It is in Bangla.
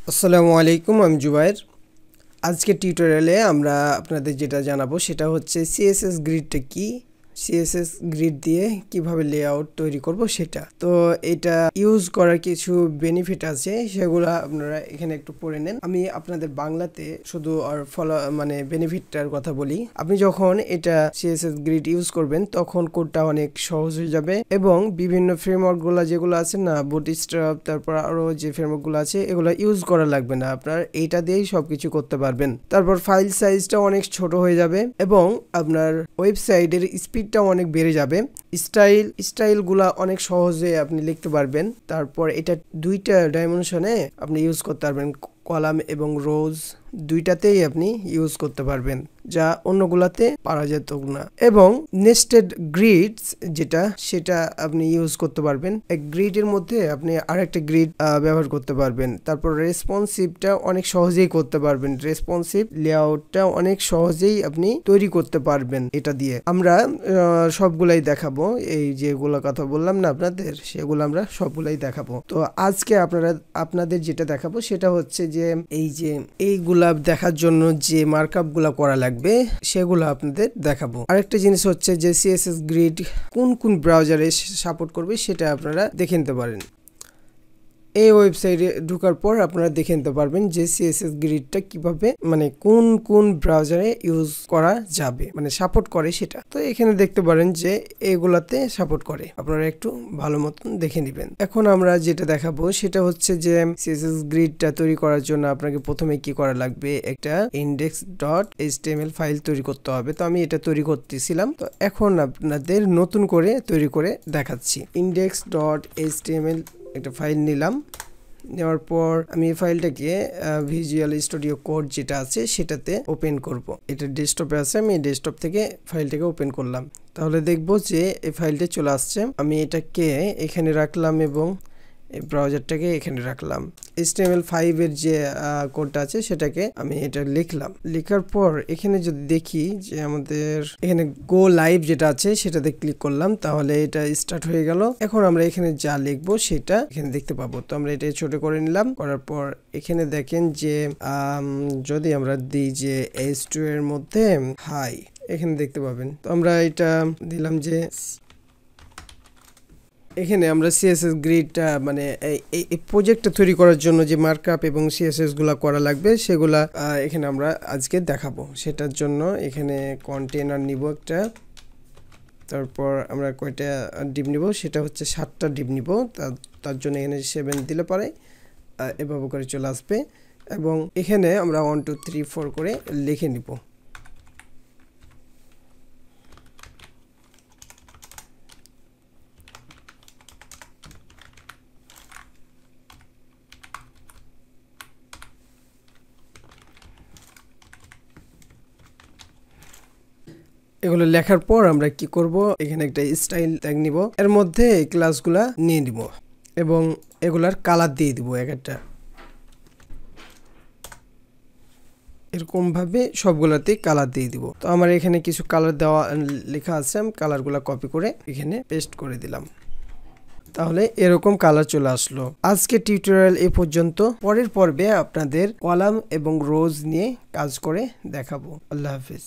আসসালামু আলাইকুম, আমি জুবায়ের। আজকে টিউটোরিয়ালে আমরা আপনাদের যেটা জানাবো সেটা হচ্ছে সিএসএস গ্রিডটা কি, সিএসএস গ্রিড দিয়ে কিভাবে লেআউট তৈরি করব সেটা। তো এটা ইউজ করার কিছু বেনিফিট আছে, সেগুলো আপনারা এখানে একটু পড়ে নেন। আমি আপনাদের বাংলাতে শুধু আর বেনিফিটটার কথা বলি। আপনি যখন এটা সিএসএস গ্রিড ইউজ করবেন তখন কোডটা অনেক সহজ হয়ে যাবে এবং বিভিন্ন ফ্রেমওয়ার্কগুলো যেগুলো আছে না, বুটস্ট্র্যাপ, তারপর আরো যে ফ্রেমওয়ার্কগুলো আছে এগুলো ইউজ করা লাগবে না, আপনার এইটা দিয়েই সবকিছু করতে পারবেন। তারপর ফাইল সাইজটা অনেক ছোট হয়ে যাবে এবং আপনার ওয়েবসাইটের স্পিডটা অনেক বেড়ে যাবে। স্টাইলগুলা অনেক সহজে আপনি লিখতে পারবেন। তারপর এটা দুইটা ডাইমেনশনে আপনি ইউজ করতে পারবেন, কলাম এবং রোজ দুইটাতেই আপনি ইউজ করতে পারবেন, যা অন্যগুলাতে পারা যেত না। এবং নেস্টেড গ্রিডস সেটা আপনি ইউজ করতে পারবেন। এক গ্রিডের মধ্যে আপনি আরেকটা গ্রিড ব্যবহার করতে পারবেন। তারপর রেসপন্সিভটা অনেক সহজেই করতে পারবেন, রেসপন্সিভ লেআউটটা অনেক সহজেই আপনি তৈরি করতে পারবেন এটা দিয়ে। আমরা সবগুলাই দেখাবো, এই যেগুলো কথা বললাম না আপনাদের, সেগুলো আমরা সবগুলাই দেখাবো। তো আজকে আপনাদের যেটা দেখাবো সেটা হচ্ছে যে এইগুলা দেখার জন্য যে মার্কআপ গুলা করা লাগবে সেগুলো আপনাদের দেখাবো। আরেকটা জিনিস হচ্ছে যে সিএসএস গ্রিড কোন কোন ব্রাউজারে সাপোর্ট করবে সেটা আপনারা দেখে নিতে পারেন। এই ওয়েবসাইটে ঢোকার পর আপনারা দেখে নিতে পারবেন যে সিএসএস গ্রিডটা কিভাবে কোন কোন ব্রাউজারে ইউজ করা যাবে, সাপোর্ট করে সেটা। তো এখানে দেখতে পারেন যে এগুলাতে সাপোর্ট করে, আপনারা একটু ভালো মতন দেখে নেবেন। এখন আমরা যেটা দেখাবো সেটা হচ্ছে যে সিএসএস গ্রিডটা তৈরি করার জন্য আপনাকে প্রথমে কি করা লাগবে, একটা index.html ফাইল তৈরি করতে হবে। তো আমি এটা তৈরি করতেছিলাম, তো এখন আপনাদের নতুন করে তৈরি করে দেখাচ্ছি। index.html একটা ফাইল নিলাম, নেওয়ার পর আমি এই ফাইলটাকে ভিজুয়াল স্টুডিও কোড যেটা আছে সেটাতে ওপেন করব। এটা ডেস্কটপে আছে, আমি ডেস্কটপ থেকে ফাইলটাকে ওপেন করলাম। তাহলে দেখবো যে এই ফাইলটা চলে আসছে। আমি এটাকে এখানে রাখলাম এবং এই ব্রাউজারটাকে এখানে রাখলাম। HTML5 এর যে কোডটা আছে সেটাকে আমি এটা লিখলাম। লেখার পর এখানে যদি দেখি যে আমাদের এখানে গো লাইভ যেটা আছে সেটাতে ক্লিক করলাম, তাহলে এটা স্টার্ট হয়ে গেল। এখন আমরা এখানে যা লিখবো সেটা এখানে দেখতে পাবো। তো আমরা এটা ছোট করে নিলাম, করার পর এখানে দেখেন যে যদি আমরা দিই যে H2 এর মধ্যে হাই, এখানে দেখতে পাবেন। তো আমরা এটা দিলাম যে এখানে আমরা সিএসএস গ্রিডটা এই প্রজেক্টটা তৈরি করার জন্য যে মার্কআপ এবং সিএসএস গুলা করা লাগবে সেগুলা এখানে আমরা আজকে দেখাবো। সেটার জন্য এখানে কন্টেনার নিব একটা, তারপর আমরা কয়টা ডিপ নিব, সেটা হচ্ছে 7টা ডিপ নিব। তার জন্য এখানে 7 দিলে পরে এভাবে করে চলে আসবে এবং এখানে আমরা 1 2 3 4 করে লিখে নিব। এগুলো লেখার পর আমরা কি করব, এখানে একটা স্টাইল ট্যাগ নিব, এর মধ্যে এই ক্লাসগুলা নিয়ে নিব এবং এগুলার কালার দিয়ে দিব এক একটা। এরকম ভাবে সবগুলাতে কালার দিয়ে দিব। তো আমার এখানে কিছু কালার দেওয়া লেখা আছে, আমি কালারগুলা কপি করে এখানে পেস্ট করে দিলাম। তাহলে এরকম কালার চলে আসলো। আজকে টিউটোরিয়াল এ পর্যন্ত। পরের পর্বে আপনাদের কলাম এবং রোজ নিয়ে কাজ করে দেখাবো। আল্লাহ হাফেজ।